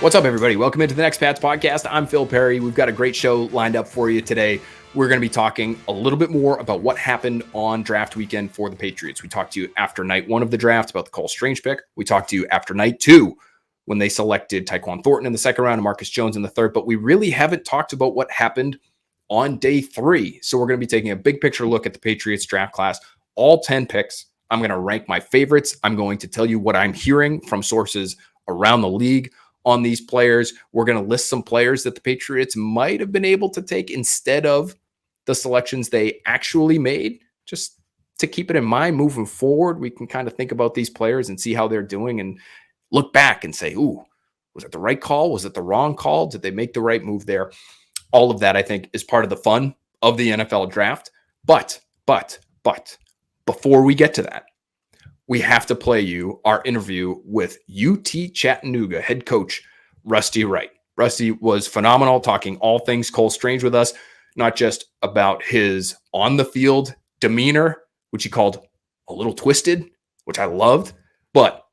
What's up, everybody? Welcome into the Next Pats podcast. I'm Phil Perry. We've got a great show lined up for you today. We're going to be talking a little bit more about what happened on draft weekend for the Patriots. We talked to you after night one of the draft about the Cole Strange pick. We talked to you after night two when they selected Tyquan Thornton in the second round and Marcus Jones in the third. But we really haven't talked about what happened on day three. So we're going to be taking a big picture look at the Patriots draft class, all 10 picks. I'm going to rank my favorites. I'm going to tell you what I'm hearing from sources around the league on these players. We're going to list some players that the Patriots might have been able to take instead of the selections they actually made. Just to keep it in mind moving forward, we can kind of think about these players and see how they're doing and look back and say, ooh, was it the right call? Was it the wrong call? Did they make the right move there? All of that, I think, is part of the fun of the NFL draft. But before we get to that, we have to play you our interview with UT-Chattanooga head coach Rusty Wright. Rusty was phenomenal, talking all things Cole Strange with us, not just about his on-the-field demeanor, which he called a little twisted, which I loved, but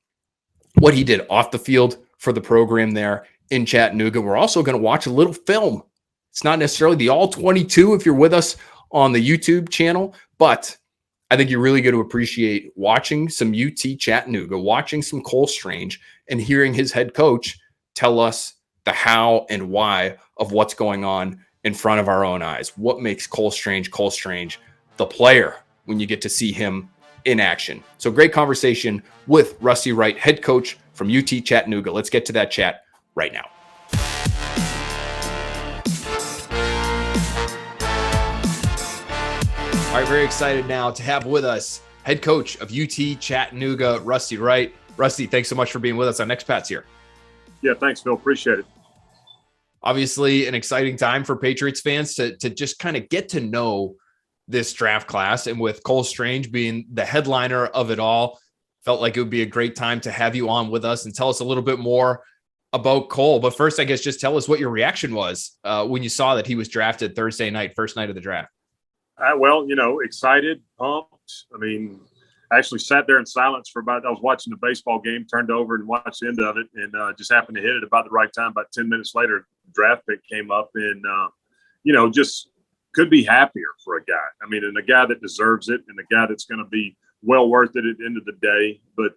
what he did off the field for the program there in Chattanooga. We're also going to watch a little film. It's not necessarily the all 22 if you're with us on the YouTube channel, but I think you're really going to appreciate watching some UT Chattanooga, watching some Cole Strange, and hearing his head coach tell us the how and why of what's going on in front of our own eyes. What makes Cole Strange, the player, when you get to see him in action. So great conversation with Rusty Wright, head coach from UT Chattanooga. Let's get to that chat right now. All right, very excited now to have with us head coach of UT Chattanooga, Rusty Wright. Rusty, thanks so much for being with us on Next Pats here. Yeah, thanks, Phil. Appreciate it. Obviously, an exciting time for Patriots fans to just kind of get to know this draft class. And with Cole Strange being the headliner of it all, felt like it would be a great time to have you on with us and tell us a little bit more about Cole. But first, I guess just tell us what your reaction was when you saw that he was drafted Thursday night, first night of the draft. Well, excited, pumped. I mean, I actually sat there in silence for I was watching the baseball game, turned over and watched the end of it, and just happened to hit it about the right time. About 10 minutes later, the draft pick came up, and, just could be happier for a guy. I mean, and a guy that deserves it and a guy that's going to be well worth it at the end of the day. But,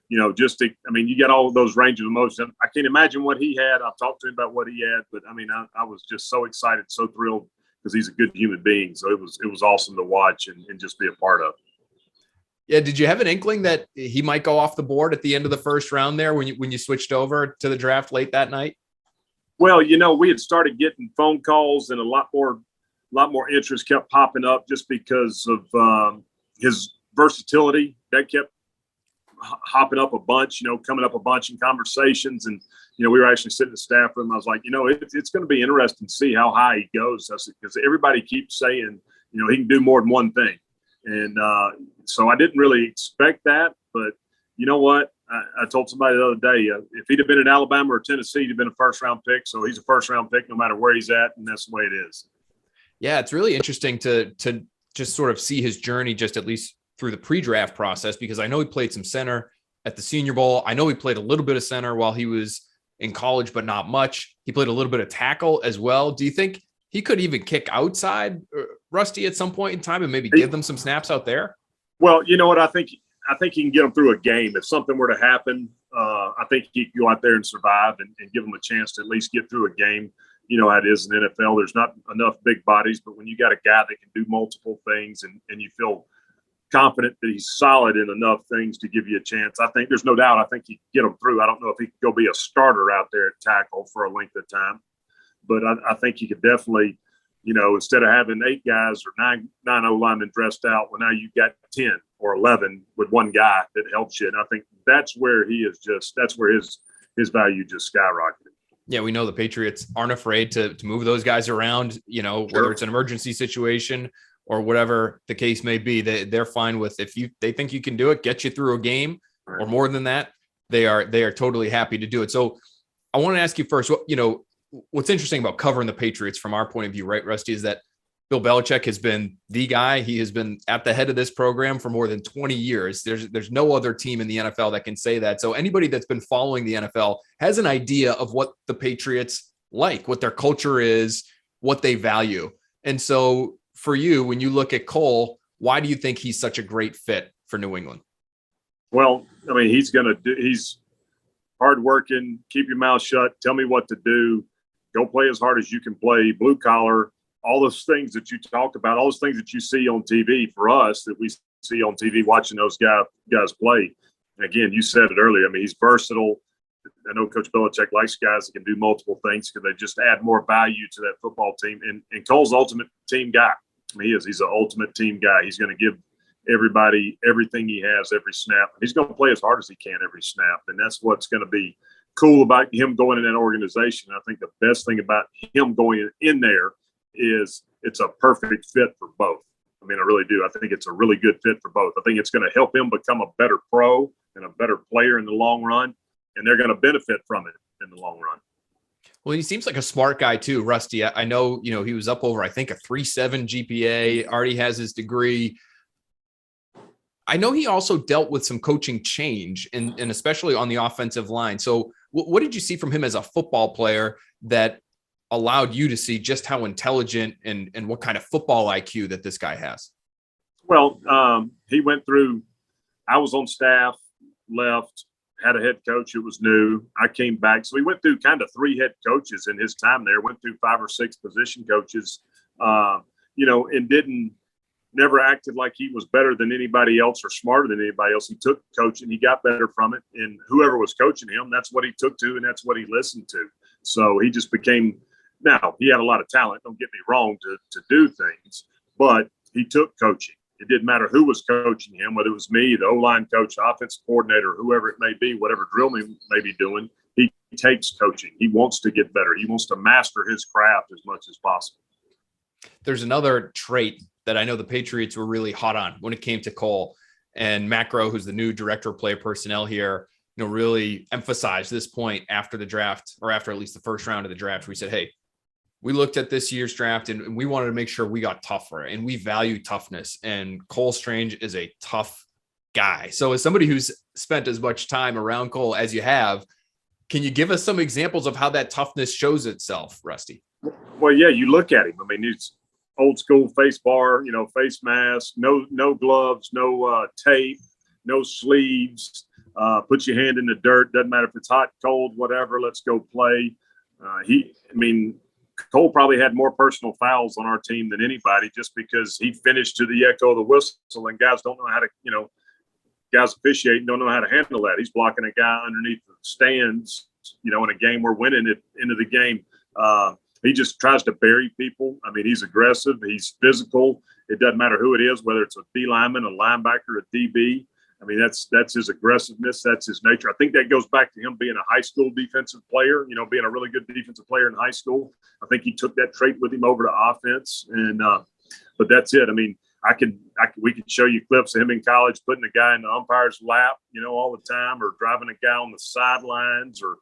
you get all of those ranges of emotions. I can't imagine what he had. I've talked to him about what he had, but, I was just so excited, so thrilled, because he's a good human being. So it was awesome to watch and just be a part of. Yeah. Did you have an inkling that he might go off the board at the end of the first round there when you switched over to the draft late that night? Well, we had started getting phone calls and a lot more interest kept popping up just because of his versatility. That kept hopping up a bunch, coming up a bunch in conversations. And, we were actually sitting in the staff room. I was like, it's going to be interesting to see how high he goes, because everybody keeps saying, he can do more than one thing. And so I didn't really expect that. But you know what? I told somebody the other day, if he'd have been in Alabama or Tennessee, he'd have been a first-round pick. So he's a first-round pick no matter where he's at, and that's the way it is. Yeah, it's really interesting to just sort of see his journey, just at least through the pre-draft process, because I know he played some center at the Senior Bowl. I know he played a little bit of center while he was in college, but not much. He played a little bit of tackle as well. Do you think he could even kick outside, Rusty, at some point in time and maybe give them some snaps out there? Well, you know what? I think he can get them through a game. If something were to happen, I think he can go out there and survive and give them a chance to at least get through a game. You know how it is in the NFL. There's not enough big bodies, but when you got a guy that can do multiple things and you feel confident that he's solid in enough things to give you a chance, I think there's no doubt. I think he can get them through. I don't know if he could go be a starter out there at tackle for a length of time, but I think he could definitely, instead of having 8 guys or nine O-linemen dressed out, well, now you've got 10 or 11 with one guy that helps you. And I think that's where that's where his value just skyrocketed. Yeah, we know the Patriots aren't afraid to move those guys around, Sure. Whether it's an emergency situation or whatever the case may be. They're fine with, if they think you can do it, get you through a game, right, or more than that, they are totally happy to do it. So I want to ask you first, what's interesting about covering the Patriots from our point of view, right, Rusty, is that Bill Belichick has been the guy. He has been at the head of this program for more than 20 years. There's no other team in the NFL that can say that. So anybody that's been following the NFL has an idea of what the Patriots like, what their culture is, what they value. And so for you, when you look at Cole, why do you think he's such a great fit for New England? Well, I mean, he's hardworking, keep your mouth shut, tell me what to do, go play as hard as you can play, blue collar, all those things that you talked about, all those things that you see on TV for us that we see on TV watching those guys play. And again, you said it earlier. I mean, he's versatile. I know Coach Belichick likes guys that can do multiple things because they just add more value to that football team. And Cole's the ultimate team guy. I mean, he's an ultimate team guy. He's going to give everybody everything he has every snap. He's going to play as hard as he can every snap. And that's what's going to be cool about him going in that organization. I think the best thing about him going in there is it's a perfect fit for both. I mean, I really do. I think it's a really good fit for both. I think it's going to help him become a better pro and a better player in the long run, and they're going to benefit from it in the long run. Well, he seems like a smart guy too, Rusty. I know, he was up over, I think, a 3.7 GPA, already has his degree. I know he also dealt with some coaching change and especially on the offensive line. So what did you see from him as a football player that allowed you to see just how intelligent and what kind of football IQ that this guy has? Well, he went through, I was on staff, left, had a head coach who was new. I came back. So he went through kind of 3 head coaches in his time there, went through 5 or 6 position coaches, and never acted like he was better than anybody else or smarter than anybody else. He took coaching, he got better from it. And whoever was coaching him, that's what he took to, and that's what he listened to. So he just became, now he had a lot of talent, don't get me wrong, to do things, but he took coaching. It didn't matter who was coaching him, whether it was me, the O-line coach, offensive coordinator, whoever it may be, whatever drill he may be doing, he takes coaching. He wants to get better. He wants to master his craft as much as possible. There's another trait that I know the Patriots were really hot on when it came to Cole, and Macro, who's the new director of player personnel here, really emphasized this point after the draft, or after at least the first round of the draft. We said, hey, we looked at this year's draft and we wanted to make sure we got tougher, and we value toughness. And Cole Strange is a tough guy. So as somebody who's spent as much time around Cole as you have, can you give us some examples of how that toughness shows itself, Rusty? Well, yeah, you look at him. I mean, it's old school face bar, face mask, no gloves, no tape, no sleeves. Put your hand in the dirt. Doesn't matter if it's hot, cold, whatever. Let's go play. Cole probably had more personal fouls on our team than anybody, just because he finished to the echo of the whistle, and guys don't know how to, guys officiating don't know how to handle that. He's blocking a guy underneath the stands, in a game we're winning at the end of the game. He just tries to bury people. I mean, he's aggressive. He's physical. It doesn't matter who it is, whether it's a D lineman, a linebacker, a DB. I mean, that's his aggressiveness. That's his nature. I think that goes back to him being a high school defensive player, being a really good defensive player in high school. I think he took that trait with him over to offense. And, but that's it. I mean, we could show you clips of him in college, putting a guy in the umpire's lap, all the time, or driving a guy on the sidelines, or,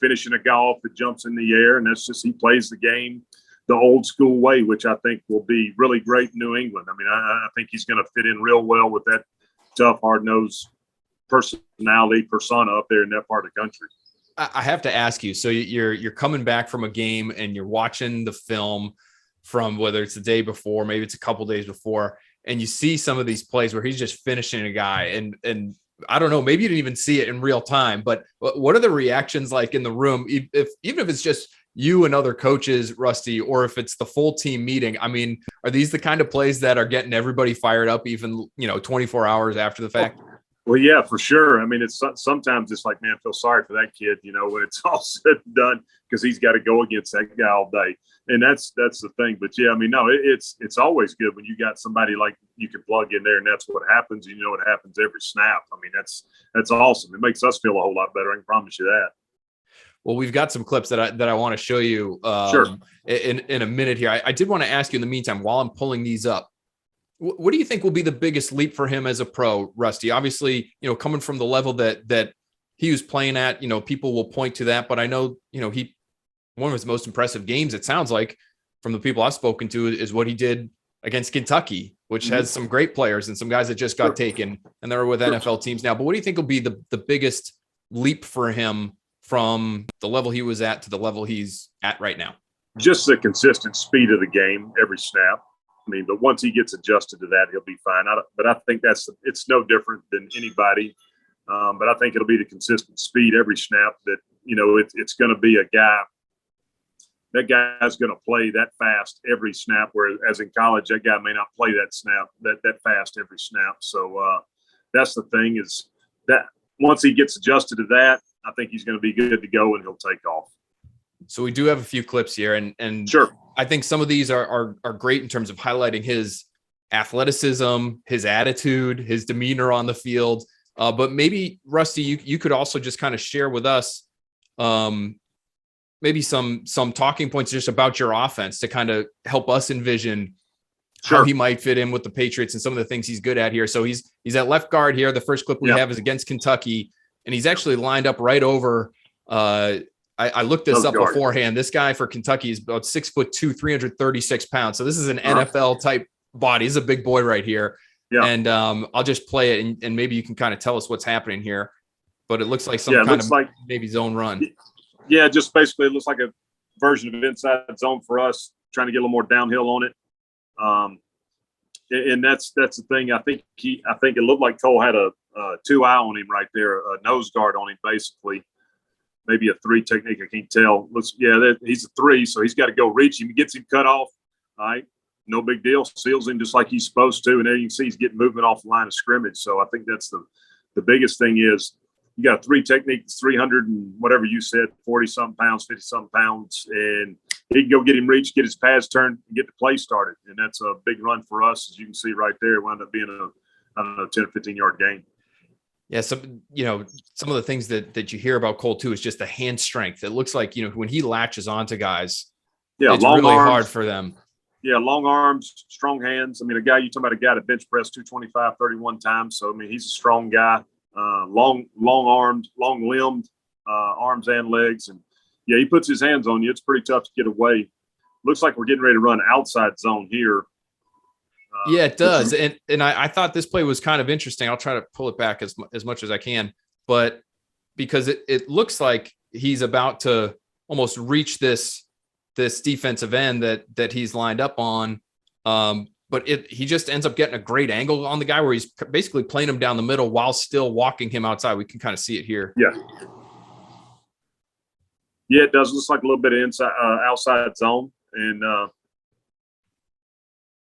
finishing a guy off that jumps in the air. And that's just, he plays the game the old school way, which I think will be really great in New England. I mean, I think he's going to fit in real well with that tough, hard-nosed personality, persona up there in that part of the country. I have to ask you, so you're coming back from a game and you're watching the film from, whether it's the day before, maybe it's a couple days before, and you see some of these plays where he's just finishing a guy, and I don't know, maybe you didn't even see it in real time, but what are the reactions like in the room, even if it's just you and other coaches, Rusty, or if it's the full team meeting? I mean, are these the kind of plays that are getting everybody fired up, even 24 hours after the fact? Well, yeah, for sure. I mean, it's sometimes it's like, man, I feel sorry for that kid, when it's all said and done, because he's got to go against that guy all day. And that's the thing. But yeah, I mean, no, it's always good when you got somebody like you can plug in there, and that's what happens. It happens every snap. I mean, that's awesome. It makes us feel a whole lot better. I can promise you that. Well, we've got some clips that I want to show you sure. in a minute here. I did want to ask you in the meantime, while I'm pulling these up, what do you think will be the biggest leap for him as a pro, Rusty? Obviously, coming from the level that he was playing at, people will point to that, but I know, he, one of his most impressive games, it sounds like, from the people I've spoken to is what he did against Kentucky, which has some great players and some guys that just got taken and they're with NFL teams now. But what do you think will be the biggest leap for him from the level he was at to the level he's at right now? Just the consistent speed of the game every snap. I mean, but once he gets adjusted to that, he'll be fine. But I think it's no different than anybody. But I think it'll be the consistent speed every snap that, it's going to be a guy. That guy's going to play that fast every snap, whereas in college, that guy may not play that snap that fast every snap. So that's the thing is that once he gets adjusted to that, I think he's going to be good to go and he'll take off. So we do have a few clips here, and sure. I think some of these are great in terms of highlighting his athleticism, his attitude, his demeanor on the field. But maybe, Rusty, you could also just kind of share with us maybe some talking points just about your offense to kind of help us envision how he might fit in with the Patriots and some of the things he's good at here. So he's at left guard here. The first clip we have is against Kentucky, and he's actually lined up right over I looked this up beforehand. This guy for Kentucky is about 6'2", 336 pounds. So this is an NFL type body. He's a big boy right here. Yeah. And I'll just play it and maybe you can kind of tell us what's happening here. But it looks like some kind of maybe zone run. Yeah, just basically it looks like a version of inside zone for us, trying to get a little more downhill on it. And that's the thing. I think it looked like Cole had a 2-eye on him right there, a nose guard on him basically. Maybe a 3 technique. I can't tell. He's a 3, so he's got to go reach him. He gets him cut off. All right, no big deal. Seals him just like he's supposed to, and there you can see he's getting movement off the line of scrimmage. So I think that's the biggest thing is you got a 3 technique, 300 and whatever you said, 40-something pounds, 50-something pounds, and he can go get him reached, get his pads turned, and get the play started. And that's a big run for us, as you can see right there. It wound up being a 10 or 15-yard gain. Yeah, some of the things that you hear about Cole too is just the hand strength. It looks like, when he latches onto guys, it's long really arms, hard for them. Yeah, long arms, strong hands. I mean, you're talking about a guy that bench pressed 225 31 times. So, I mean, he's a strong guy, long armed, long limbed, arms and legs. And, yeah, he puts his hands on you. It's pretty tough to get away. Looks like we're getting ready to run outside zone here. Yeah, it does. And I thought this play was kind of interesting. I'll try to pull it back as much as I can, but because it looks like he's about to almost reach this defensive end that he's lined up on. But he just ends up getting a great angle on the guy where he's basically playing him down the middle while still walking him outside. We can kind of see it here. Yeah. Yeah, it does. Looks like a little bit of outside zone. And,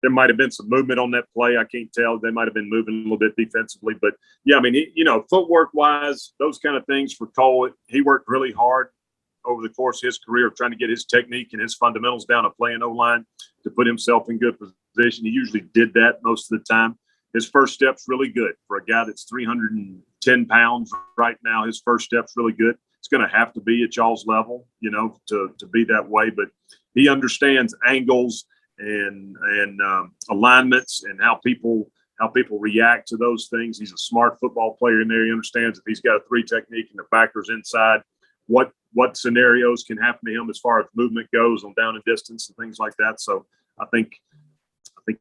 there might have been some movement on that play. I can't tell. They might have been moving a little bit defensively. But, yeah, I mean, footwork-wise, those kind of things for Cole, he worked really hard over the course of his career trying to get his technique and his fundamentals down to playing O-line to put himself in good position. He usually did that most of the time. His first step's really good. For a guy that's 310 pounds right now, his first step's really good. It's going to have to be at y'all's level, to be that way. But he understands angles and alignments and how people react to those things. He's a smart football player in there. He understands if he's got a 3 technique and the backer's inside, what scenarios can happen to him as far as movement goes on down and distance and things like that. So I think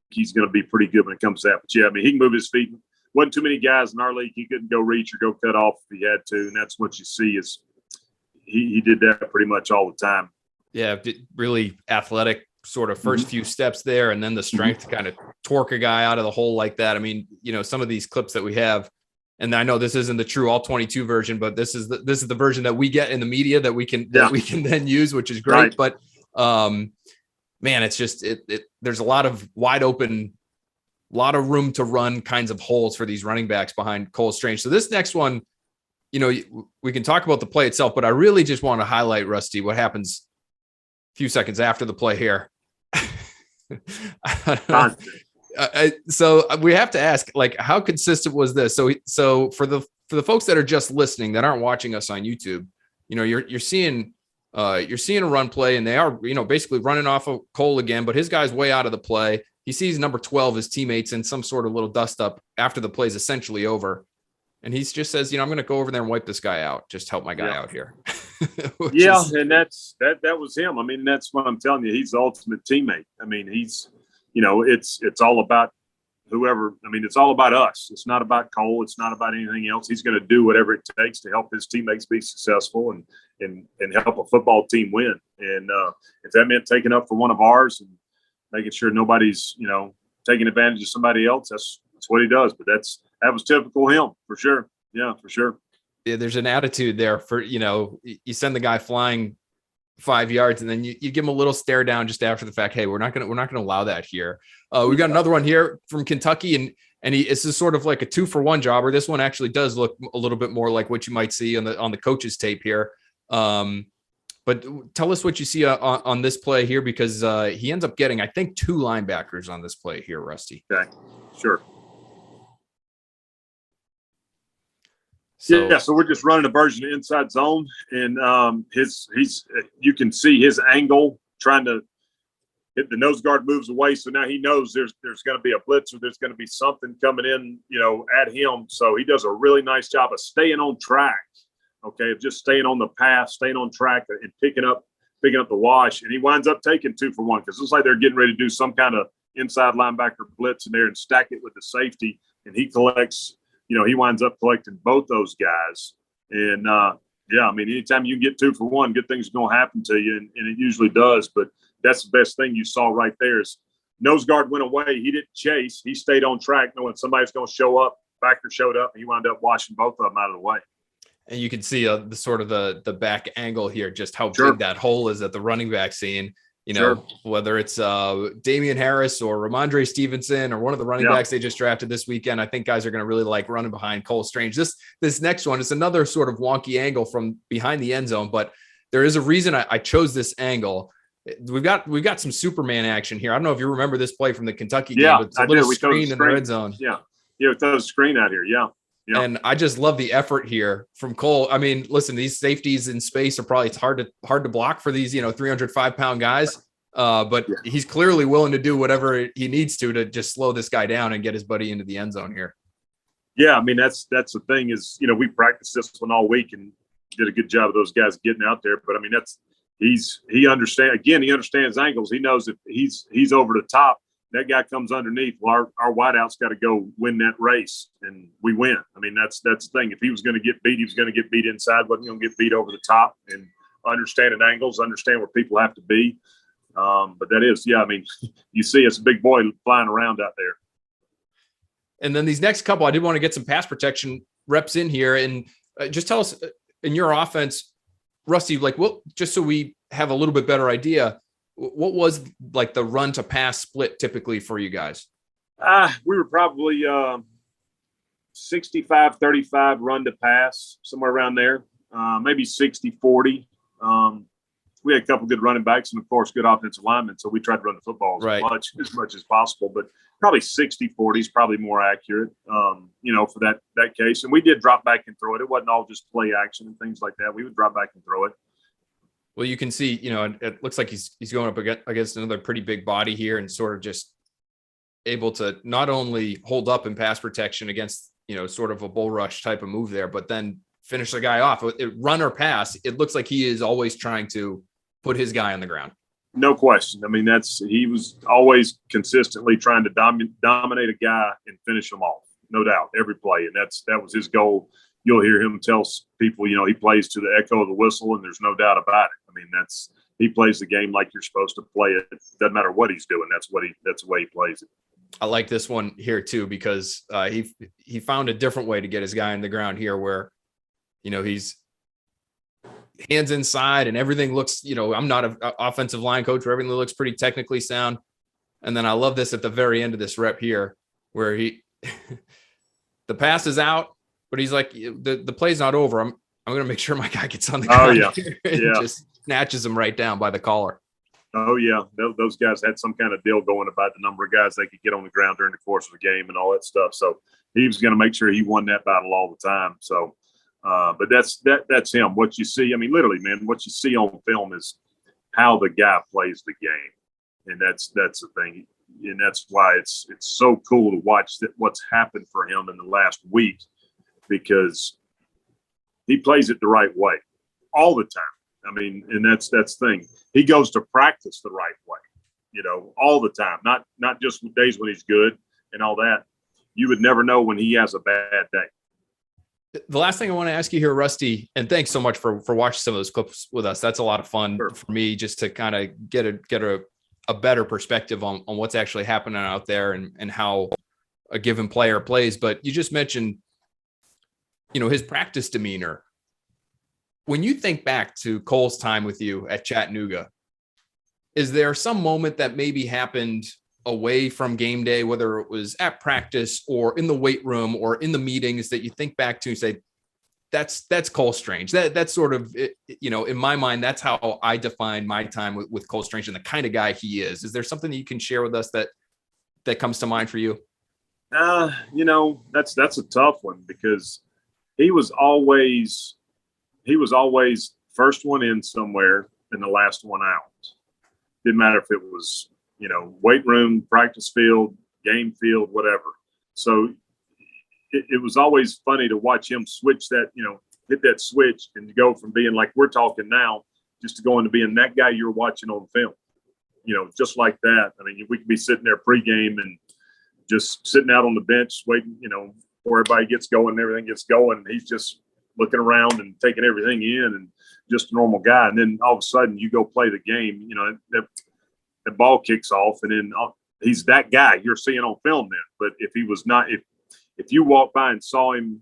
he's going to be pretty good when it comes to that. But yeah, I mean, he can move his feet. Wasn't too many guys in our league he couldn't go reach or go cut off if he had to, and that's what you see is he did that pretty much all the time. Yeah, really athletic sort of first few steps there, and then the strength to kind of torque a guy out of the hole like that. I mean, some of these clips that we have, and I know this isn't the true all 22 version, but this is the version that we get in the media that we can then use, which is great. Right. But man, it's just there's a lot of wide open, lot of room to run kinds of holes for these running backs behind Cole Strange. So this next one, we can talk about the play itself, but I really just want to highlight, Rusty, what happens a few seconds after the play here. So we have to ask, how consistent was this? So for the folks that are just listening, that aren't watching us on YouTube, you're seeing a run play, and they are, basically running off of Cole again, but his guy's way out of the play. He sees number 12, his teammates, in some sort of little dust up after the play's essentially over. And he just says, I'm going to go over there and wipe this guy out. Just help my guy out here. And that was him. I mean, that's what I'm telling you. He's the ultimate teammate. I mean, he's, it's all about whoever. I mean, it's all about us. It's not about Cole. It's not about anything else. He's going to do whatever it takes to help his teammates be successful and help a football team win. And if that meant taking up for one of ours and making sure nobody's, taking advantage of somebody else, that's what he does. But that was typical him for sure. Yeah, for sure. Yeah, there's an attitude there for, you send the guy flying 5 yards and then you give him a little stare down just after the fact. Hey, we're not going to allow that here. We've got another one here from Kentucky and this is sort of like a 2-for-1 jobber. This one actually does look a little bit more like what you might see on the coach's tape here. But tell us what you see on this play here, because he ends up getting, I think, 2 linebackers on this play here, Rusty. Okay, sure. So we're just running a version of inside zone, and you can see his angle trying to hit the nose guard moves away. So now he knows there's going to be a blitz or there's going to be something coming in, at him. So he does a really nice job of staying on track. Okay, of just staying on the path, staying on track, and picking up the wash, and he winds up taking 2-for-1 because it looks like they're getting ready to do some kind of inside linebacker blitz in there and stack it with the safety, and he collects. He winds up collecting both those guys. And, I mean, anytime you can get 2-for-1, good things are going to happen to you, and it usually does. But that's the best thing you saw right there is nose guard went away. He didn't chase. He stayed on track knowing somebody's going to show up. Backer showed up, and he wound up washing both of them out of the way. And you can see the sort of the back angle here, just how big that hole is at the running back scene. Whether it's Damian Harris or Ramondre Stevenson or one of the running backs they just drafted this weekend, I think guys are going to really like running behind Cole Strange. This next one is another sort of wonky angle from behind the end zone, but there is a reason I chose this angle. We've got some Superman action here. I don't know if you remember this play from the Kentucky game, but it's a little screen in the red zone. Yeah, we throw the screen out here. Yeah. Yeah. And I just love the effort here from Cole. I mean, listen, these safeties in space are probably hard to block for these, 305-pound guys. But he's clearly willing to do whatever he needs to just slow this guy down and get his buddy into the end zone here. Yeah, I mean, that's the thing is, we practiced this one all week and did a good job of those guys getting out there. But I mean, he understands angles. He knows if he's over the top, that guy comes underneath. Well, our wideout's got to go win that race, and we win. I mean, that's the thing. If he was going to get beat, he was going to get beat inside. Wasn't going to get beat over the top. And understanding angles, understand where people have to be. But that is, I mean, you see, it's a big boy flying around out there. And then these next couple, I did want to get some pass protection reps in here, and just tell us in your offense, Rusty, just so we have a little bit better idea. What was like the run to pass split typically for you guys? We were probably 65-35 run to pass, somewhere around there, maybe 60-40. We had a couple good running backs and, of course, good offensive linemen, so we tried to run the football as much as possible. But probably 60-40 is probably more accurate, for that case. And we did drop back and throw it. It wasn't all just play action and things like that. We would drop back and throw it. Well, you can see, it looks like he's going up against another pretty big body here and sort of just able to not only hold up in pass protection against, sort of a bull rush type of move there, but then finish the guy off. Run or pass, it looks like he is always trying to put his guy on the ground. No question. I mean, he was always consistently trying to dominate a guy and finish him off, no doubt, every play. And that was his goal. You'll hear him tell people, he plays to the echo of the whistle, and there's no doubt about it. I mean, he plays the game like you're supposed to play it. It doesn't matter what he's doing. That's the way he plays it. I like this one here too, because he found a different way to get his guy on the ground here where, he's hands inside and everything looks, I'm not an offensive line coach where everything looks pretty technically sound. And then I love this at the very end of this rep here where the pass is out, but he's like, the play's not over. I'm going to make sure my guy gets on the ground. Just snatches him right down by the collar. Oh, yeah. Those guys had some kind of deal going about the number of guys they could get on the ground during the course of the game and all that stuff. So he was going to make sure he won that battle all the time. So, but that's him. What you see, I mean, literally, man, what you see on film is how the guy plays the game. And that's the thing. And that's why it's so cool to watch what's happened for him in the last week, because he plays it the right way. all the time. I mean, and that's the thing. He goes to practice the right way, all the time. Not just days when he's good and all that. You would never know when he has a bad day. The last thing I want to ask you here, Rusty, and thanks so much for watching some of those clips with us. That's a lot of fun for me, just to kind of get a better perspective on what's actually happening out there and how a given player plays. But you just mentioned, his practice demeanor. When you think back to Cole's time with you at Chattanooga, is there some moment that maybe happened away from game day, whether it was at practice or in the weight room or in the meetings, that you think back to and say, that's Cole Strange? That's sort of, in my mind, that's how I define my time with Cole Strange and the kind of guy he is. Is there something that you can share with us that comes to mind for you? That's a tough one, because he was always first one in somewhere and the last one out. Didn't matter if it was, weight room, practice field, game field, whatever. So it was always funny to watch him switch that, hit that switch and go from being like we're talking now, just to go into being that guy you're watching on film, just like that. I mean, we could be sitting there pregame and just sitting out on the bench waiting, before everybody gets going and everything gets going. And he's just looking around and taking everything in and just a normal guy. And then all of a sudden you go play the game, the ball kicks off, and then he's that guy you're seeing on film then. But if he was not, if you walked by and saw him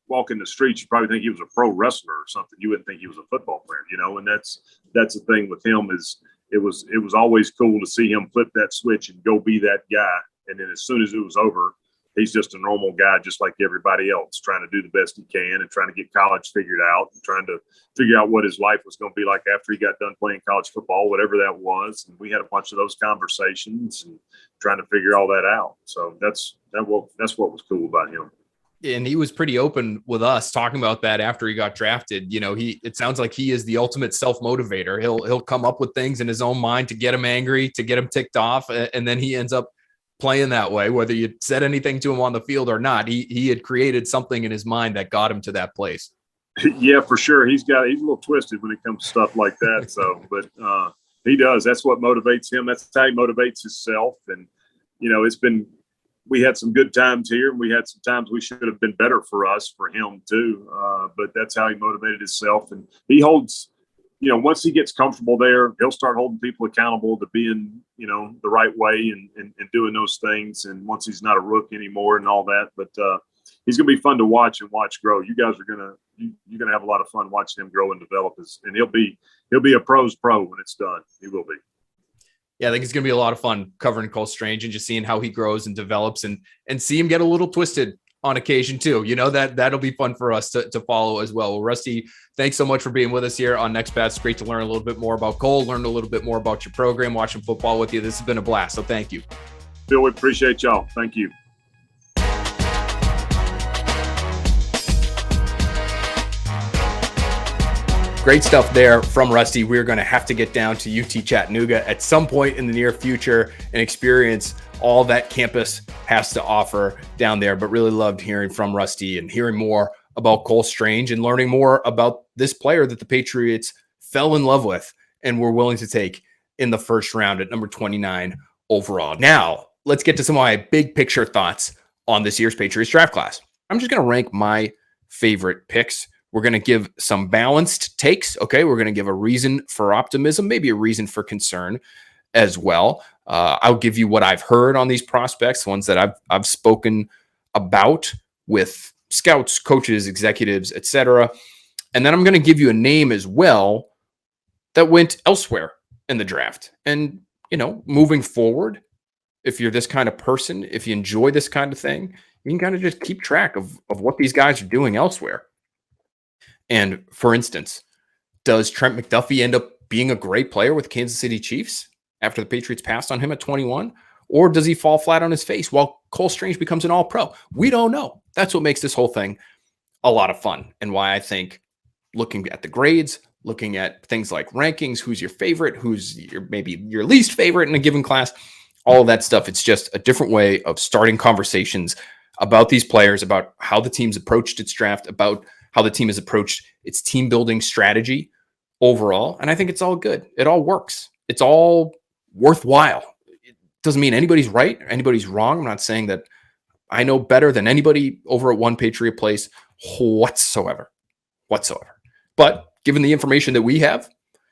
walking the streets, you probably think he was a pro wrestler or something. You wouldn't think he was a football player, and that's the thing with him, is it was always cool to see him flip that switch and go be that guy. And then as soon as it was over, he's just a normal guy, just like everybody else, trying to do the best he can and trying to get college figured out and trying to figure out what his life was going to be like after he got done playing college football, whatever that was. And we had a bunch of those conversations and trying to figure all that out. So that's what was cool about him. And he was pretty open with us talking about that after he got drafted. It sounds like he is the ultimate self-motivator. He'll come up with things in his own mind to get him angry, to get him ticked off. And then he ends up playing that way, whether you said anything to him on the field or not. He had created something in his mind that got him to that place. Yeah, for sure. He's a little twisted when it comes to stuff like that. So, but he does. That's what motivates him. That's how he motivates himself. And, we had some good times here, and we had some times we should have been better for him too. But that's how he motivated himself. And he holds, once he gets comfortable there, he'll start holding people accountable to being, the right way and doing those things. And once he's not a rookie anymore and all that, but he's going to be fun to watch and watch grow. You guys are you're going to have a lot of fun watching him grow and develop, and he'll be a pro's pro when it's done. He will be. Yeah, I think it's going to be a lot of fun covering Cole Strange and just seeing how he grows and develops and see him get a little twisted on occasion too. That'll be fun for us to follow as well. Well, Rusty, thanks so much for being with us here on Next Path. It's great to learn a little bit more about Cole, learn a little bit more about your program, watching football with you. This has been a blast. So thank you. Bill, we appreciate y'all. Thank you. Great stuff there from Rusty. We're going to have to get down to UT-Chattanooga at some point in the near future and experience all that campus has to offer down there. But really loved hearing from Rusty and hearing more about Cole Strange and learning more about this player that the Patriots fell in love with and were willing to take in the first round at number 29 overall. Now, let's get to some of my big picture thoughts on this year's Patriots draft class. I'm just going to rank my favorite picks. We're going to give some balanced takes. Okay. We're going to give a reason for optimism, maybe a reason for concern as well. I'll give you what I've heard on these prospects, ones that I've spoken about with scouts, coaches, executives, etc. And then I'm going to give you a name as well that went elsewhere in the draft. And, moving forward, if you're this kind of person, if you enjoy this kind of thing, you can kind of just keep track of what these guys are doing elsewhere. And for instance, does Trent McDuffie end up being a great player with Kansas City Chiefs after the Patriots passed on him at 21? Or does he fall flat on his face while Cole Strange becomes an all-pro? We don't know. That's what makes this whole thing a lot of fun, and why I think looking at the grades, looking at things like rankings, who's your favorite, who's maybe your least favorite in a given class, all of that stuff. It's just a different way of starting conversations about these players, about how the team's approached its draft, about how the team has approached its team building strategy overall. And I think it's all good. It all works. It's all worthwhile. It doesn't mean anybody's right, anybody's wrong. I'm not saying that I know better than anybody over at One Patriot Place whatsoever. But given the information that we have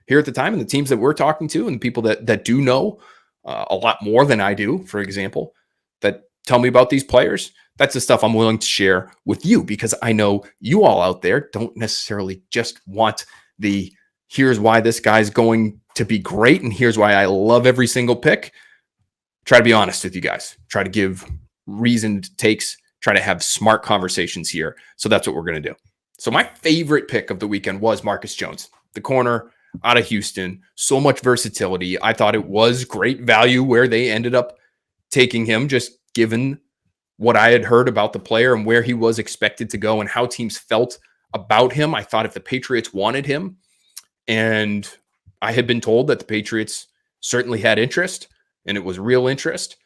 here at the time and the teams that we're talking to and the people that do know a lot more than I do, for example, that tell me about these players, that's the stuff I'm willing to share with you, because I know you all out there don't necessarily just want the here's why this guy's going to be great and here's why I love every single pick. Try to be honest with you guys. Try to give reasoned takes. Try to have smart conversations here. So that's what we're going to do. So my favorite pick of the weekend was Marcus Jones, the corner out of Houston. So much versatility. I thought it was great value where they ended up taking him, just given what I had heard about the player and where he was expected to go and how teams felt about him. I thought if the Patriots wanted him, and I had been told that the Patriots certainly had interest, and it was real interest,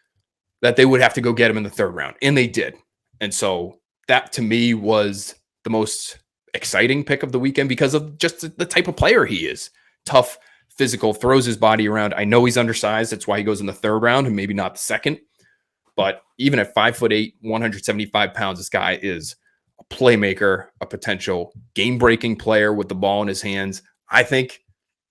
that they would have to go get him in the third round. And they did. And so that to me was the most exciting pick of the weekend because of just the type of player he is. Tough, physical, throws his body around. I know he's undersized. That's why he goes in the third round and maybe not the second. But even at 5'8", 175 pounds, this guy is a playmaker, a potential game-breaking player with the ball in his hands. I think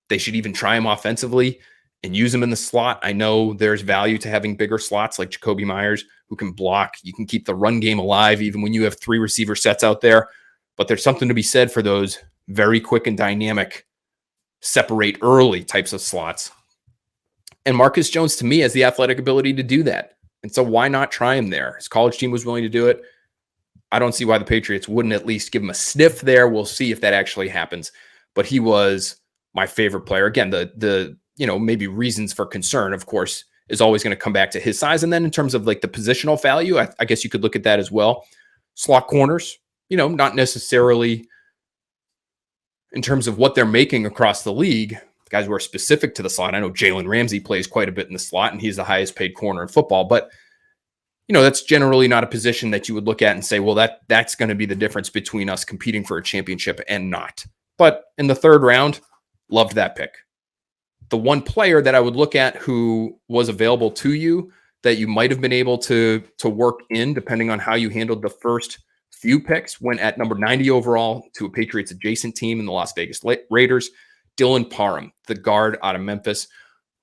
they should even try him offensively and use him in the slot. I know there's value to having bigger slots like Jacoby Myers, who can block. You can keep the run game alive even when you have 3 receiver sets out there. But there's something to be said for those very quick and dynamic, separate early types of slots. And Marcus Jones, to me, has the athletic ability to do that. And so why not try him there? His college team was willing to do it. I don't see why the Patriots wouldn't at least give him a sniff there. We'll see if that actually happens. But he was my favorite player. Again, the maybe reasons for concern, of course, is always going to come back to his size. And then in terms of like the positional value, I guess you could look at that as well. Slot corners, not necessarily in terms of what they're making across the league. Guys who are specific to the slot. I know Jalen Ramsey plays quite a bit in the slot, and he's the highest paid corner in football. But, that's generally not a position that you would look at and say, well, that's going to be the difference between us competing for a championship and not. But in the third round, loved that pick. The one player that I would look at who was available to you that you might have been able to work in, depending on how you handled the first few picks, went at number 90 overall to a Patriots adjacent team in the Las Vegas Raiders, Dylan Parham, the guard out of Memphis.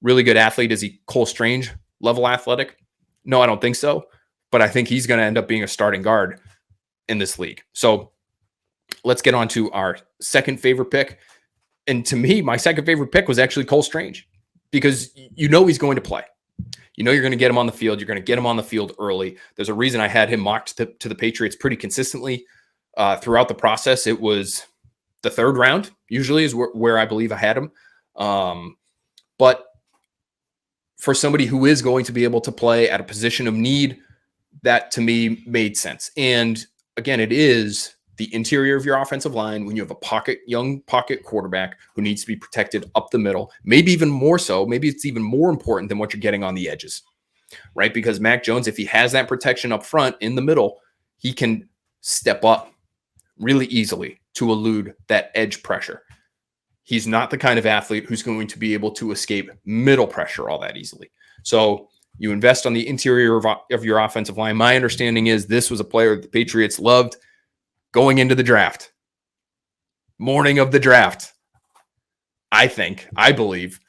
Really good athlete. Is he Cole Strange level athletic? No, I don't think so. But I think he's going to end up being a starting guard in this league. So let's get on to our second favorite pick. And to me, my second favorite pick was actually Cole Strange, because he's going to play. You're going to get him on the field. You're going to get him on the field early. There's a reason I had him mocked to the Patriots pretty consistently throughout the process. It was the third round usually is where I believe I had him. But for somebody who is going to be able to play at a position of need, that to me made sense. And again, it is the interior of your offensive line when you have a young pocket quarterback who needs to be protected up the middle, maybe even more so. Maybe it's even more important than what you're getting on the edges, right? Because Mac Jones, if he has that protection up front in the middle, he can step up really easily to elude that edge pressure. He's not the kind of athlete who's going to be able to escape middle pressure all that easily. So you invest on the interior of your offensive line. My understanding is this was a player that the Patriots loved going into the draft. Morning of the draft, I believe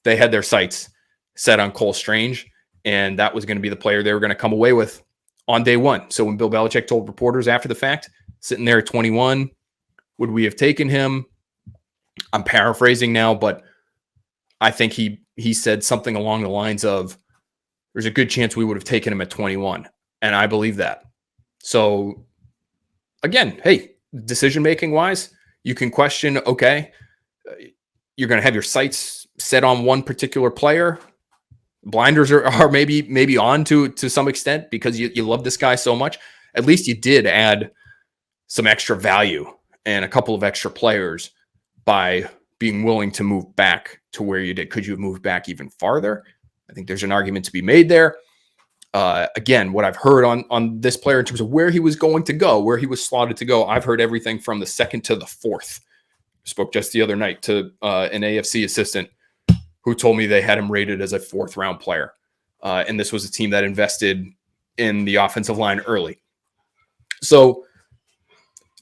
they had their sights set on Cole Strange, and that was going to be the player they were going to come away with on day one. So when Bill Belichick told reporters after the fact, sitting there at 21, would we have taken him? I'm paraphrasing now, but I think he said something along the lines of, there's a good chance we would have taken him at 21. And I believe that. So again, hey, decision-making wise, you can question, okay, you're going to have your sights set on one particular player. Blinders are maybe on to some extent because you love this guy so much. At least you did add some extra value and a couple of extra players by being willing to move back to where you did. Could you have moved back even farther? I think there's an argument to be made there. Again, what I've heard on this player in terms of where he was going to go, where he was slotted to go, I've heard everything from the second to the fourth Spoke just the other night to an AFC assistant who told me they had him rated as a 4th-round player. And this was a team that invested in the offensive line early. So,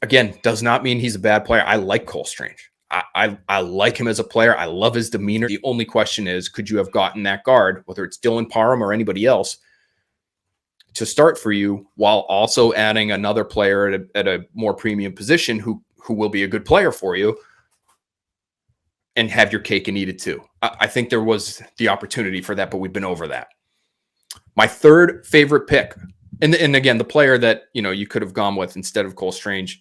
again, does not mean he's a bad player. I like Cole Strange. I like him as a player. I love his demeanor. The only question is, could you have gotten that guard, whether it's Dylan Parham or anybody else, to start for you while also adding another player at a more premium position who will be a good player for you and have your cake and eat it too? I think there was the opportunity for that, but we've been over that. My 3rd favorite pick, and again, the player that you could have gone with instead of Cole Strange,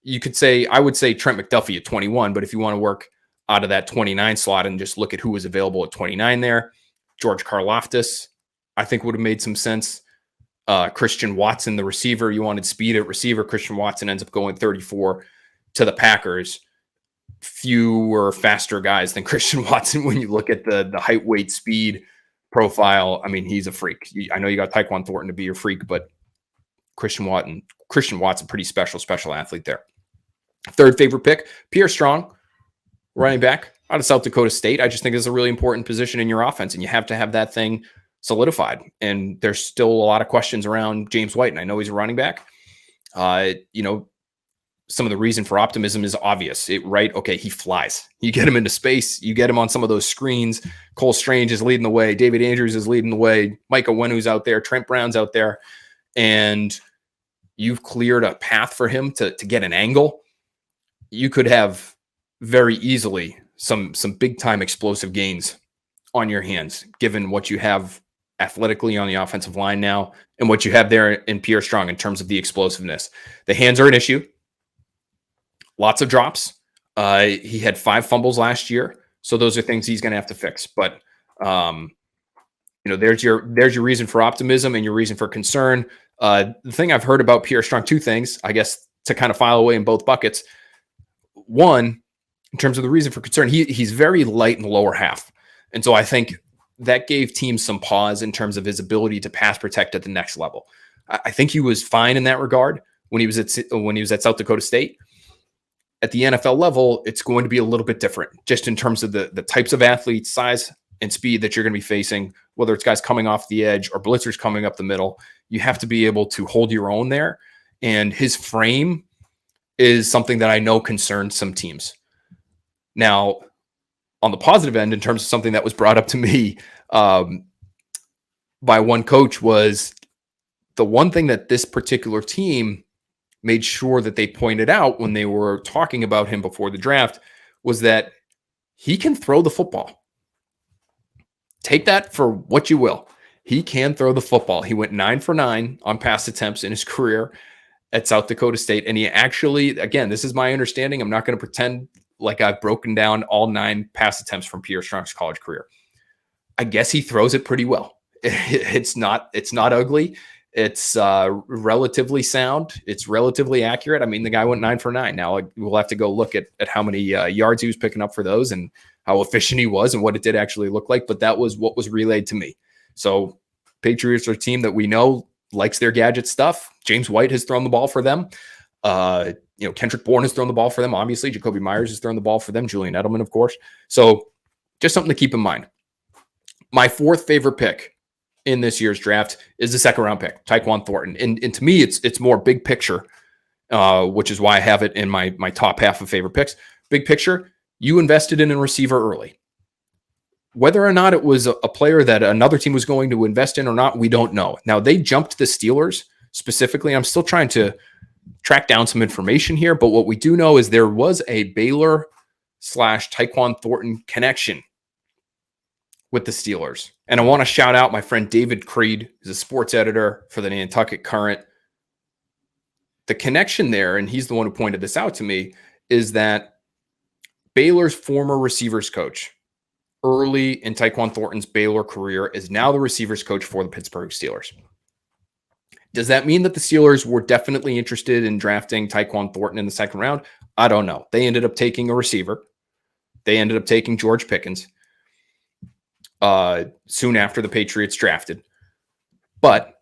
I would say Trent McDuffie at 21, but if you want to work out of that 29 slot and just look at who was available at 29 there, George Karlaftis, I think would have made some sense. Christian Watson, the receiver, you wanted speed at receiver. Christian Watson ends up going 34 to the Packers. Fewer faster guys than Christian Watson when you look at the height, weight, speed profile. I mean, he's a freak. I know you got Tyquan Thornton to be your freak, but Christian Watson, pretty special athlete there. 3rd favorite pick, Pierre Strong, running back out of South Dakota State. I just think it's a really important position in your offense, and you have to have that thing solidified. And there's still a lot of questions around James White, and I know he's a running back. Some of the reason for optimism is obvious. Okay, he flies. You get him into space. You get him on some of those screens. Cole Strange is leading the way. David Andrews is leading the way. Micah Wenhu's out there. Trent Brown's out there. And you've cleared a path for him to get an angle. You could have very easily some big-time explosive gains on your hands, given what you have athletically on the offensive line now and what you have there in Pierre Strong in terms of the explosiveness. The hands are an issue. Lots of drops. He had 5 fumbles last year, so those are things he's going to have to fix. But there's your reason for optimism and your reason for concern. The thing I've heard about Pierre Strong, 2 things, I guess, to kind of file away in both buckets. One, in terms of the reason for concern, he's very light in the lower half, and so I think that gave teams some pause in terms of his ability to pass protect at the next level. I think he was fine in that regard when he was at South Dakota State. At the NFL level, it's going to be a little bit different, just in terms of the types of athletes, size, and speed that you're going to be facing, whether it's guys coming off the edge or blitzers coming up the middle. You have to be able to hold your own there. And his frame is something that I know concerns some teams. Now, on the positive end, in terms of something that was brought up to me by one coach, was the one thing that this particular team made sure that they pointed out when they were talking about him before the draft was that he can throw the football. Take that for what you will. He can throw the football. He went 9 for 9 on pass attempts in his career at South Dakota State. And he actually, again, this is my understanding. I'm not going to pretend like I've broken down all 9 pass attempts from Pierre Strong's college career. I guess he throws it pretty well. It's not ugly. It's relatively sound. It's relatively accurate. I mean, the guy went 9 for 9. Now we'll have to go look at how many yards he was picking up for those and how efficient he was and what it did actually look like. But that was what was relayed to me. So Patriots are a team that we know likes their gadget stuff. James White has thrown the ball for them. Kendrick Bourne has thrown the ball for them. Obviously, Jacoby Myers has thrown the ball for them. Julian Edelman, of course. So just something to keep in mind. My 4th favorite pick in this year's draft is the 2nd round pick, Tyquan Thornton. And to me, it's more big picture, which is why I have it in my top half of favorite picks. Big picture, you invested in a receiver early. Whether or not it was a player that another team was going to invest in or not, we don't know. Now, they jumped the Steelers specifically. I'm still trying to track down some information here, but what we do know is there was a Baylor/Tyquan Thornton connection with the Steelers. And I want to shout out my friend David Creed, who's a sports editor for the Nantucket Current. The connection there, and he's the one who pointed this out to me, is that Baylor's former receivers coach early in Tyquan Thornton's Baylor career is now the receivers coach for the Pittsburgh Steelers. Does that mean that the Steelers were definitely interested in drafting Tyquan Thornton in the 2nd round? I don't know. They ended up taking a receiver. They ended up taking George Pickens soon after the Patriots drafted. But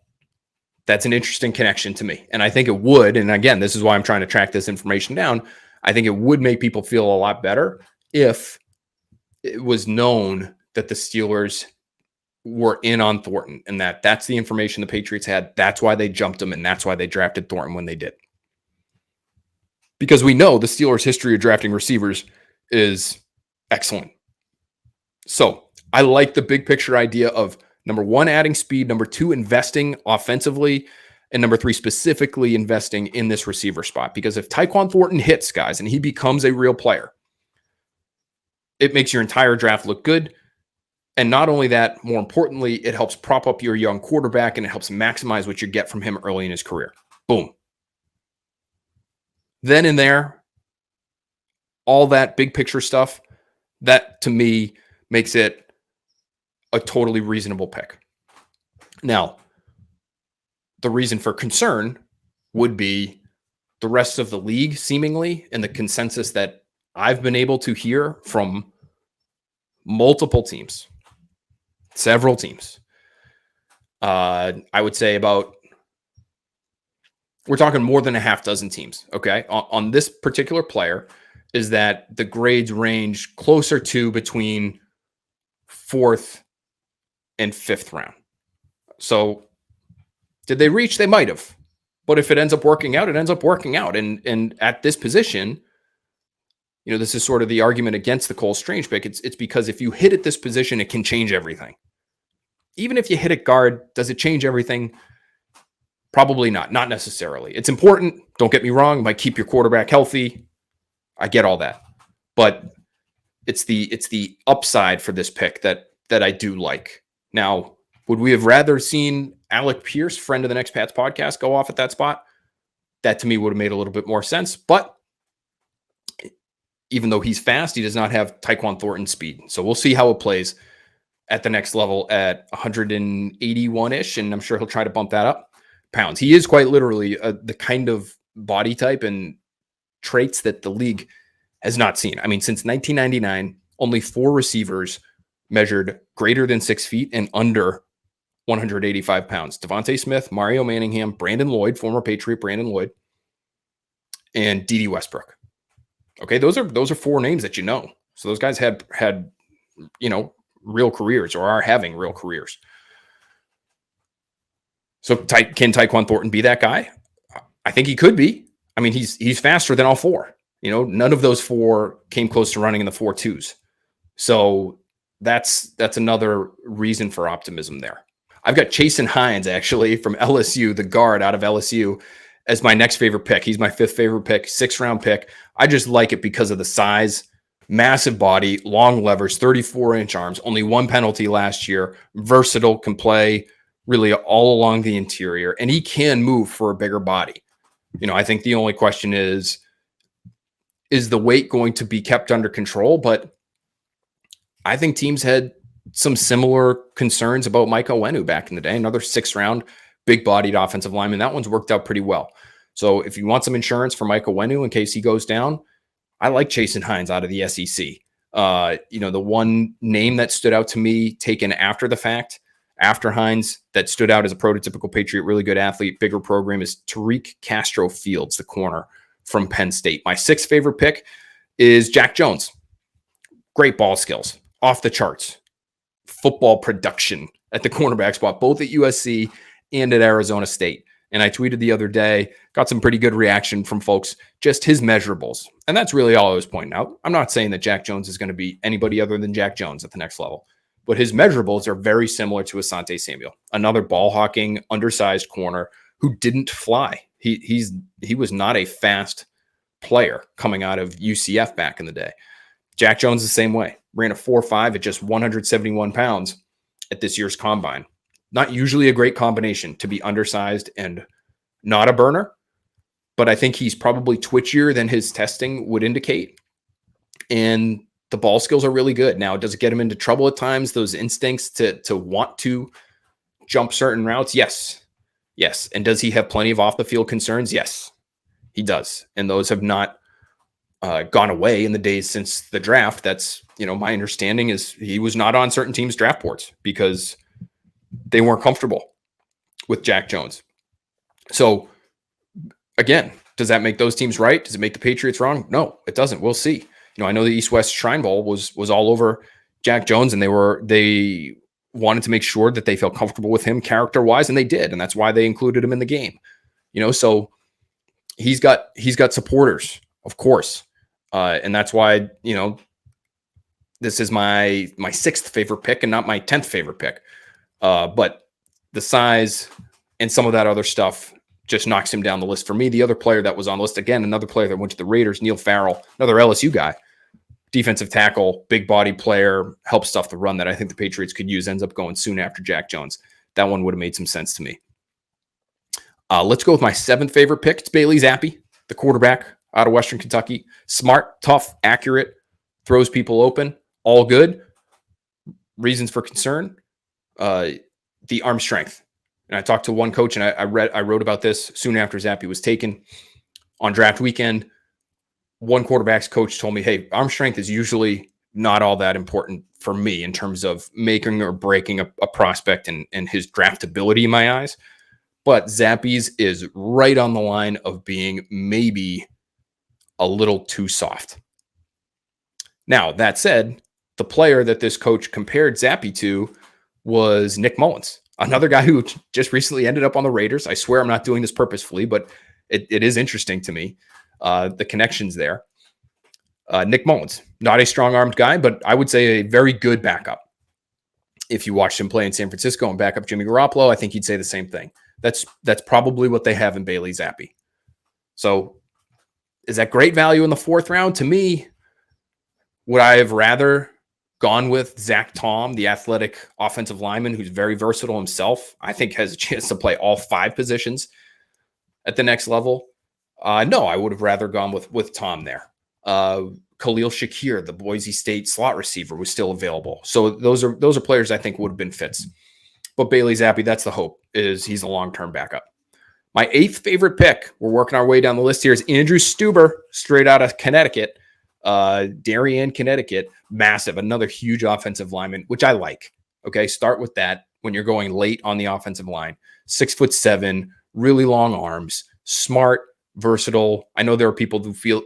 that's an interesting connection to me. And I think it would, and again, this is why I'm trying to track this information down. I think it would make people feel a lot better if it was known that the Steelers were in on Thornton and that's the information the Patriots had. That's why they jumped him, and that's why they drafted Thornton when they did. Because we know the Steelers' history of drafting receivers is excellent. So I like the big picture idea of, number one, adding speed, number two, investing offensively, and number three, specifically investing in this receiver spot. Because if Tyquan Thornton hits, guys, and he becomes a real player, it makes your entire draft look good. And not only that, more importantly, it helps prop up your young quarterback and it helps maximize what you get from him early in his career. Boom. Then and there, all that big picture stuff, that to me makes it a totally reasonable pick. Now, the reason for concern would be the rest of the league, seemingly, and the consensus that I've been able to hear from multiple teams, several teams. I would say we're talking more than a half dozen teams, okay, on this particular player, is that the grades range closer to between 4th and 5th round. So did they reach? They might have. But if it ends up working out, it ends up working out. And at this position, this is sort of the argument against the Cole Strange pick. It's because if you hit at this position, it can change everything. Even if you hit at guard, does it change everything? Probably not. Not necessarily. It's important. Don't get me wrong. It might keep your quarterback healthy. I get all that. But it's the upside for this pick that I do like. Now, would we have rather seen Alec Pierce, friend of the Next Pats podcast, go off at that spot? That to me would have made a little bit more sense. But even though he's fast, he does not have Tyquan Thornton's speed. So we'll see how it plays at the next level at 181-ish, and I'm sure he'll try to bump that up pounds. He is quite literally the kind of body type and traits that the league has not seen. I mean, since 1999, only 4 receivers measured greater than 6 feet and under 185 pounds. Devontae Smith, Mario Manningham, Brandon Lloyd, former Patriot Brandon Lloyd, and D.D. Westbrook. Okay, those are 4 names that you know. So those guys had real careers, or are having real careers. So can Tyquan Thornton be that guy? I think he could be. I mean, he's faster than all 4. None of those 4 came close to running in the 4.2s. So that's another reason for optimism there. I've got Chasen Hines, actually, from LSU, the guard out of LSU, as my next favorite pick. He's my 5th favorite pick, 6th round pick. I just like it because of the size, massive body, long levers, 34-inch arms, only 1 penalty last year, versatile, can play really all along the interior, and he can move for a bigger body. I think the only question is the weight going to be kept under control? But I think teams had some similar concerns about Mike Onwenu back in the day, another 6th round, big-bodied offensive lineman. That one's worked out pretty well. So if you want some insurance for Mike Onwenu in case he goes down, I like Chasen Hines out of the SEC. The one name that stood out to me, taken after the fact, after Hines, that stood out as a prototypical Patriot, really good athlete, bigger program, is Tariq Castro-Fields, the corner from Penn State. My 6th favorite pick is Jack Jones. Great ball skills, off the charts. Football production at the cornerback spot, both at USC and at Arizona State. And I tweeted the other day, got some pretty good reaction from folks, just his measurables. And that's really all I was pointing out. I'm not saying that Jack Jones is going to be anybody other than Jack Jones at the next level, but his measurables are very similar to Asante Samuel, another ball-hawking, undersized corner who didn't fly. He was not a fast player coming out of UCF back in the day. Jack Jones the same way. Ran a 4.5 at just 171 pounds at this year's combine. Not usually a great combination to be undersized and not a burner, but I think he's probably twitchier than his testing would indicate. And the ball skills are really good. Now, does it get him into trouble at times? Those instincts to want to jump certain routes? Yes. And does he have plenty of off the field concerns? Yes, he does. And those have not gone away in the days since the draft. That's, my understanding is he was not on certain teams' draft boards because they weren't comfortable with Jack Jones. So again, Does that make those teams right? Does it make the Patriots wrong? No, it doesn't. We'll see. I know the East-West Shrine Bowl was all over Jack Jones, and they wanted to make sure that they felt comfortable with him character-wise, and they did, and that's why they included him in the game. So he's got supporters, of course, and that's why this is my 6th favorite pick and not my 10th favorite pick. But the size and some of that other stuff just knocks him down the list for me. The other player that was on the list, again, another player that went to the Raiders, Neil Farrell, another LSU guy, defensive tackle, big body player, helps stuff the run that I think the Patriots could use, ends up going soon after Jack Jones. That one would have made some sense to me. Let's go with my 7th favorite pick. It's Bailey Zappi, the quarterback out of Western Kentucky. Smart, tough, accurate, throws people open, all good. Reasons for concern, the arm strength. And I talked to one coach, and I wrote about this soon after Zappi was taken on draft weekend. One quarterback's coach told me, hey, arm strength is usually not all that important for me in terms of making or breaking a prospect and his draftability in my eyes. But Zappi's is right on the line of being maybe a little too soft. Now, that said, the player that this coach compared Zappi to was Nick Mullins, another guy who just recently ended up on the Raiders. I swear I'm not doing this purposefully, but it is interesting to me, the connections there. Nick Mullins, not a strong-armed guy, but I would say a very good backup. If you watched him play in San Francisco and back up Jimmy Garoppolo, I think he'd say the same thing. That's probably what they have in Bailey Zappi. So is that great value in the 4th round? To me, would I have rather gone with Zach Tom, the athletic offensive lineman who's very versatile himself? I think has a chance to play all 5 positions at the next level. No, I would have rather gone with Tom there. Khalil Shakir, the Boise State slot receiver, was still available. So those are players I think would have been fits. But Bailey Zappi, that's the hope, is he's a long-term backup. My 8th favorite pick, we're working our way down the list here, is Andrew Stuber, straight out of Connecticut. Darien, Connecticut, massive, another huge offensive lineman, which I like. Okay, start with that when you're going late on the offensive line. 6'7", really long arms, smart, versatile. I know there are people who feel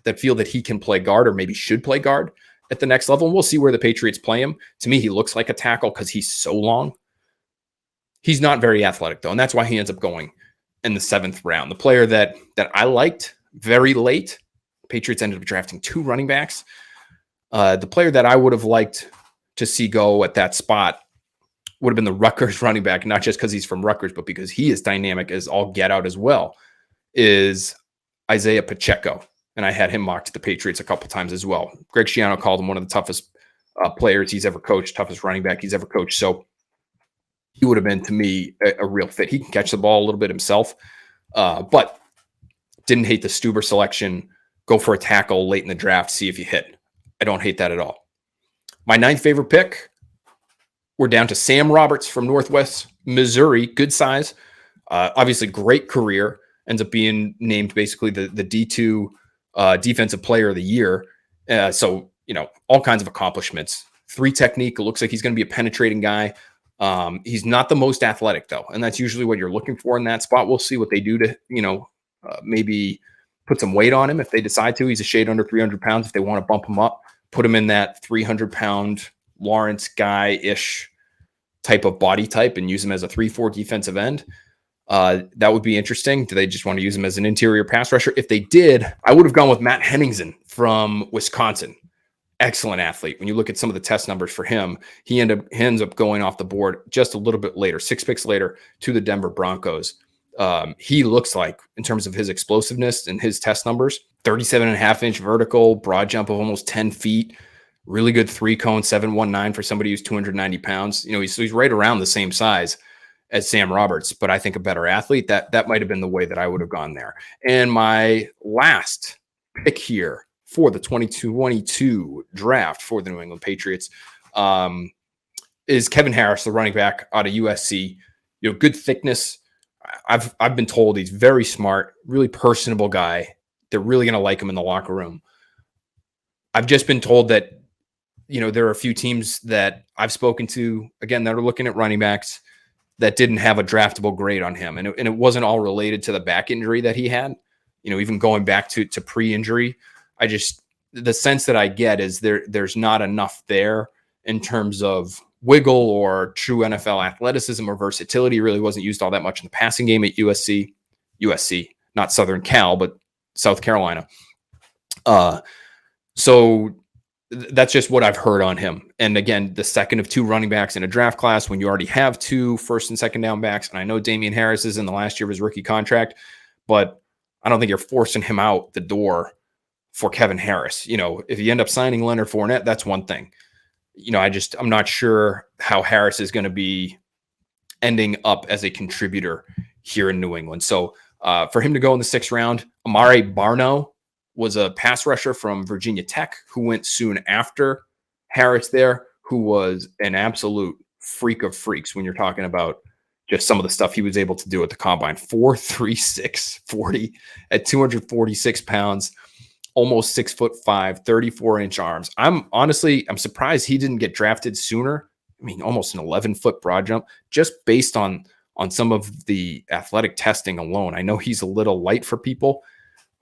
that he can play guard or maybe should play guard at the next level. And we'll see where the Patriots play him. To me, he looks like a tackle because he's so long. He's not very athletic, though, and that's why he ends up going in the 7th round. The player that I liked very late, Patriots ended up drafting 2 running backs. The player that I would have liked to see go at that spot would have been the Rutgers running back, not just because he's from Rutgers, but because he is dynamic as all get out as well, is Isaiah Pacheco. And I had him mocked to the Patriots a couple times as well. Greg Schiano called him one of the toughest players he's ever coached, toughest running back he's ever coached. So he would have been, to me, a real fit. He can catch the ball a little bit himself, but didn't hate the Stuber selection. Go for a tackle late in the draft, see if you hit. I don't hate that at all. My 9th favorite pick, we're down to Sam Roberts from Northwest Missouri. Good size. Obviously, great career. Ends up being named basically the D2 Defensive Player of the Year. So, all kinds of accomplishments. 3 technique. It looks like he's going to be a penetrating guy. He's not the most athletic, though, and that's usually what you're looking for in that spot. We'll see what they do to, maybe put some weight on him if they decide to. He's a shade under 300 pounds. If they want to bump him up, put him in that 300-pound Lawrence guy-ish type of body type and use him as a 3-4 defensive end. That would be interesting. Do they just want to use him as an interior pass rusher? If they did, I would have gone with Matt Henningsen from Wisconsin. Excellent athlete. When you look at some of the test numbers for him, he ends up going off the board just a little bit later, 6 picks later, to the Denver Broncos. He looks like, in terms of his explosiveness and his test numbers, 37.5-inch vertical, broad jump of almost 10 feet, really good 3-cone, 719 for somebody who's 290 pounds. He's right around the same size as Sam Roberts, but I think a better athlete. That might have been the way that I would have gone there. And my last pick here for the 2022 draft for the New England Patriots is Kevin Harris, the running back out of USC. Good thickness. I've been told he's very smart, really personable guy. They're really going to like him in the locker room. I've just been told that, there are a few teams that I've spoken to, again, that are looking at running backs that didn't have a draftable grade on him. And it wasn't all related to the back injury that he had. even going back to pre-injury, the sense that I get is there's not enough there in terms of wiggle or true NFL athleticism or versatility. Really wasn't used all that much in the passing game at USC, not Southern Cal, but South Carolina. So that's just what I've heard on him. And again, the second of 2 running backs in a draft class when you already have 2 first and second down backs. And I know Damian Harris is in the last year of his rookie contract, but I don't think you're forcing him out the door for Kevin Harris. If you end up signing Leonard Fournette, that's one thing. I'm not sure how Harris is going to be ending up as a contributor here in New England. So for him to go in the 6th round, Amare Barno was a pass rusher from Virginia Tech who went soon after Harris there, who was an absolute freak of freaks when you're talking about just some of the stuff he was able to do at the combine. 4.36 40 at 246 pounds, almost 6'5", 34-inch arms. I'm surprised he didn't get drafted sooner. I mean, almost an 11-foot broad jump, just based on some of the athletic testing alone. I know he's a little light for people,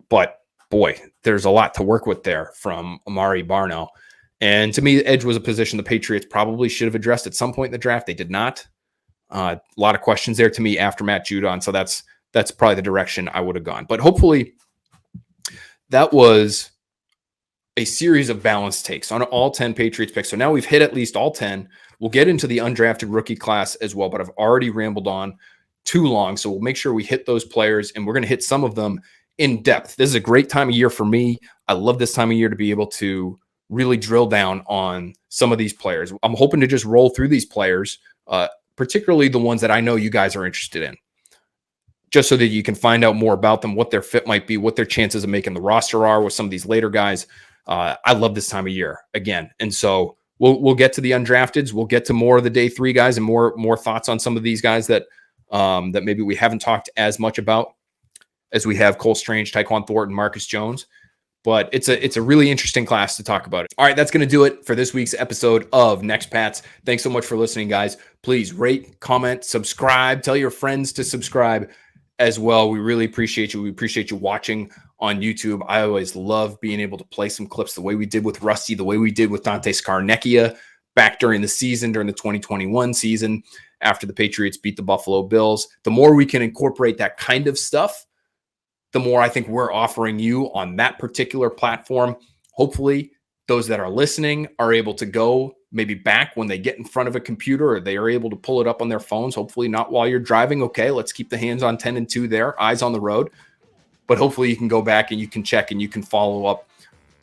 but boy, there's a lot to work with there from Amare Barno. And to me, edge was a position the Patriots probably should have addressed at some point in the draft. They did not. A lot of questions there to me after Matt Judon. So that's probably the direction I would have gone. But hopefully that was a series of balanced takes on all 10 Patriots picks. So now we've hit at least all 10. We'll get into the undrafted rookie class as well, but I've already rambled on too long. So we'll make sure we hit those players, and we're going to hit some of them in depth. This is a great time of year for me. I love this time of year to be able to really drill down on some of these players. I'm hoping to just roll through these players, particularly the ones that I know you guys are interested in, just so that you can find out more about them, what their fit might be, what their chances of making the roster are with some of these later guys. I love this time of year again. And so we'll get to the undrafteds. We'll get to more of the day 3 guys and more thoughts on some of these guys that maybe we haven't talked as much about as we have Cole Strange, Tyquan Thornton, Marcus Jones. But it's a really interesting class to talk about. All right, that's going to do it for this week's episode of Next Pats. Thanks so much for listening, guys. Please rate, comment, subscribe. Tell your friends to subscribe as well. We really appreciate you. We appreciate you watching on YouTube. I always love being able to play some clips the way we did with Rusty, the way we did with Dante Scarnecchia back during the season, during the 2021 season, after the Patriots beat the Buffalo Bills. The more we can incorporate that kind of stuff, the more I think we're offering you on that particular platform. Hopefully, those that are listening are able to go maybe back when they get in front of a computer, or they are able to pull it up on their phones. Hopefully not while you're driving. Okay, let's keep the hands on 10 and 2 there, eyes on the road. But hopefully you can go back and you can check and you can follow up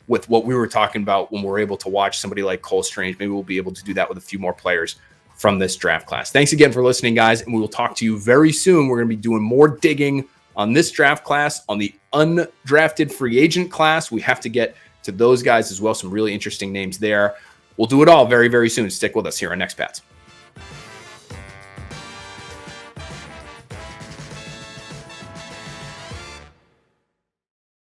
with what we were talking about when we're able to watch somebody like Cole Strange. Maybe we'll be able to do that with a few more players from this draft class. Thanks again for listening, guys, and we will talk to you very soon. We're going to be doing more digging on this draft class, on the undrafted free agent class. We have to get to those guys as well. Some really interesting names there. We'll do it all very, very soon. Stick with us here on Next Pats.